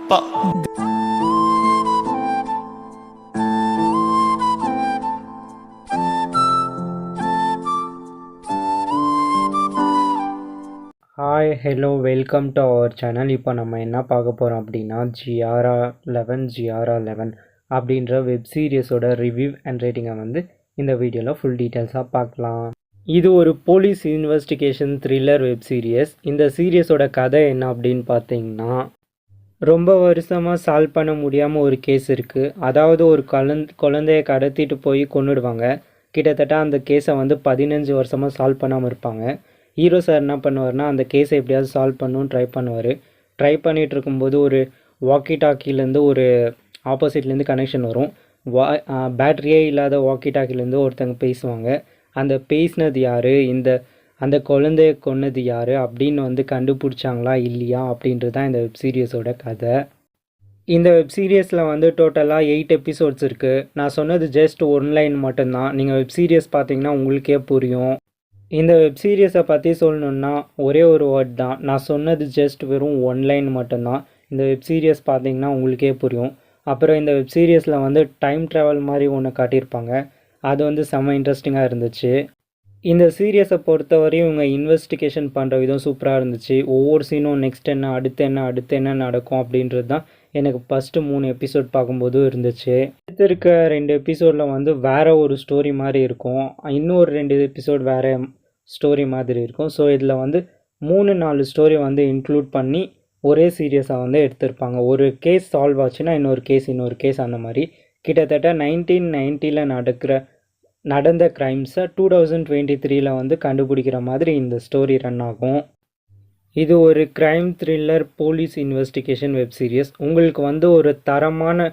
அப்பா. Hi hello welcome to our channel. இப்போ நம்ம என்ன பார்க்க போகிறோம் அப்படின்னா GRR11 அப்படின்ற வெப் சீரிஸோட ரிவ்யூ அண்ட் ரேட்டிங்கை வந்து இந்த வீடியோவில் ஃபுல் டீட்டெயில்ஸாக பார்க்கலாம். இது ஒரு police investigation thriller web series. இந்த சீரியஸோட கதை என்ன அப்படின்னு பார்த்தீங்கன்னா, ரொம்ப வருஷமாக சால்வ் பண்ண முடியாமல் ஒரு கேஸ் இருக்குது. அதாவது ஒரு குழந்தைய கடத்திட்டு போய் கொன்னுடுவாங்க. கிட்டத்தட்ட அந்த கேஸை வந்து 15 வருஷமாக சால்வ் பண்ணாமல் இருப்பாங்க. ஹீரோ சார் என்ன பண்ணுவார்னா, அந்த கேஸை எப்படியாவது சால்வ் பண்ணணும்னு ட்ரை பண்ணுவார். ட்ரை பண்ணிகிட்டு இருக்கும்போது ஒரு வாக்கி டாக்கிலேருந்து ஒரு ஆப்போசிட்லேருந்து கனெக்ஷன் வரும். பேட்டரியே இல்லாத வாக்கி டாக்கிலேருந்து ஒருத்தங்க பேசுவாங்க. அந்த பேசினது யார், அந்த குழந்தைய கொன்னது யார் அப்படின்னு வந்து கண்டுபிடிச்சாங்களா இல்லையா அப்படின்றது தான் இந்த வெப் சீரியஸோட கதை. இந்த வெப் சீரியஸில் வந்து டோட்டலாக 8 எபிசோட்ஸ் இருக்குது. நான் சொன்னது ஜஸ்ட் ஒன்லைன் மட்டும்தான். நீங்கள் வெப் சீரியஸ் பார்த்தீங்கன்னா உங்களுக்கே புரியும். இந்த வெப் சீரியஸை பற்றி சொல்லணுன்னா ஒரே ஒரு வேர்ட் தான். நான் சொன்னது ஜஸ்ட் வெறும் ஒன்லைன் மட்டும்தான். இந்த வெப் சீரியஸ் பார்த்தீங்கன்னா உங்களுக்கே புரியும். அப்புறம் இந்த வெப் சீரியஸில் வந்து டைம் ட்ராவல் மாதிரி ஒன்று காட்டியிருப்பாங்க. அது வந்து செம்ம இன்ட்ரெஸ்டிங்காக இருந்துச்சு. இந்த சீரியஸை பொறுத்தவரையும் இவங்க இன்வெஸ்டிகேஷன் பண்ணுற விதம் சூப்பராக இருந்துச்சு. ஒவ்வொரு சீனும் நெக்ஸ்ட் என்ன, அடுத்து என்ன நடக்கும் அப்படின்றது தான் எனக்கு ஃபஸ்ட்டு 3 எபிசோட் பார்க்கும்போது இருந்துச்சு. அடுத்து இருக்க 2 எபிசோடில் வந்து வேறு ஒரு ஸ்டோரி மாதிரி இருக்கும். இன்னொரு 2 எபிசோட் வேறு ஸ்டோரி மாதிரி இருக்கும். ஸோ இதில் வந்து 3-4 ஸ்டோரி வந்து இன்க்ளூட் பண்ணி ஒரே சீரியஸாக வந்து எடுத்திருப்பாங்க. ஒரு கேஸ் சால்வ் ஆச்சுன்னா இன்னொரு கேஸ் அந்த மாதிரி. கிட்டத்தட்ட 1990 நடந்த க்ரைம்ஸை 2023 வந்து கண்டுபிடிக்கிற மாதிரி இந்த ஸ்டோரி ரன் ஆகும். இது ஒரு crime thriller police investigation web series. உங்களுக்கு வந்து ஒரு தரமான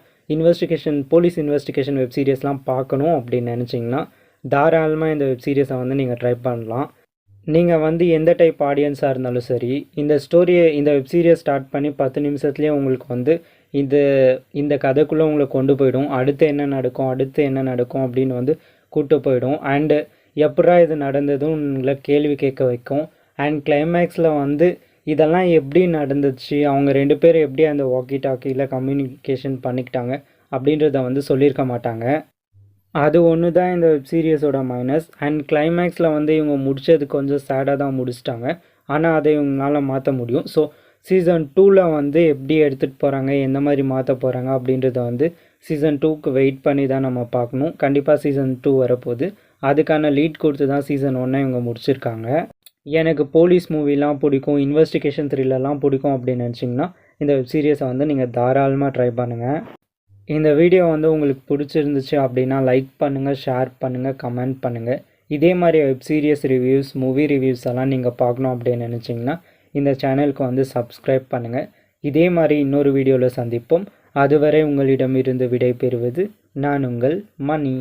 போலீஸ் இன்வெஸ்டிகேஷன் வெப் சீரியஸ்லாம் பார்க்கணும் அப்படின்னு நினச்சிங்கன்னா தாராளமாக இந்த வெப் சீரியஸை வந்து நீங்கள் ட்ரை பண்ணலாம். நீங்கள் வந்து எந்த டைப் ஆடியன்ஸாக இருந்தாலும் சரி, இந்த வெப் சீரியஸ் ஸ்டார்ட் பண்ணி 10 நிமிஷத்துலேயே உங்களுக்கு வந்து இந்த கதைக்குள்ளே உங்களை கொண்டு போயிடும். அடுத்து என்ன நடக்கும் அப்படின்னு வந்து கூட்டு போயிடும். அண்டு எப்படா இது நடந்ததும் உங்களை கேள்வி கேட்க வைக்கும். அண்ட் கிளைமேக்ஸில் வந்து இதெல்லாம் எப்படி நடந்துச்சு, அவங்க 2 பேரும் எப்படி அந்த வாக்கி டாக்கியில் கம்யூனிகேஷன் பண்ணிக்கிட்டாங்க அப்படின்றத வந்து சொல்லியிருக்க மாட்டாங்க. அது ஒன்று தான் இந்த வெப் சீரியஸோட மைனஸ். அண்ட் கிளைமேக்ஸில் வந்து இவங்க முடித்தது கொஞ்சம் சேடாக தான் முடிச்சிட்டாங்க. ஆனால் அதை இவங்களால மாற்ற முடியும். ஸோ சீசன் 2ல் வந்து எப்படி எடுத்துகிட்டு போகிறாங்க, எந்த மாதிரி மாற்ற போகிறாங்க அப்படின்றத வந்து சீசன் 2க்கு வெயிட் பண்ணி தான் நம்ம பார்க்கணும். கண்டிப்பாக சீசன் 2 வரப்போகுது. அதுக்கான லீட் கொடுத்து தான் சீசன் 1 இவங்க முடிச்சிருக்காங்க. எனக்கு போலீஸ் மூவிலாம் பிடிக்கும், இன்வெஸ்டிகேஷன் த்ரில்லர்லாம் பிடிக்கும் அப்படின்னு நினச்சிங்கன்னா இந்த வெப் சீரியஸை வந்து நீங்கள் தாராளமாக ட்ரை பண்ணுங்கள். இந்த வீடியோ வந்து உங்களுக்கு பிடிச்சிருந்துச்சு அப்படின்னா லைக் பண்ணுங்கள், ஷேர் பண்ணுங்கள், கமெண்ட் பண்ணுங்கள். இதே மாதிரி web series reviews, movie reviews எல்லாம் நீங்கள் பார்க்கணும் அப்படின்னு நினச்சிங்கன்னா இந்த சேனலுக்கு வந்து சப்ஸ்கிரைப் பண்ணுங்கள். இதே மாதிரி இன்னொரு வீடியோவில் சந்திப்போம். அதுவரை உங்களிடமிருந்து விடை பெறுவது நான் உங்கள் மணி.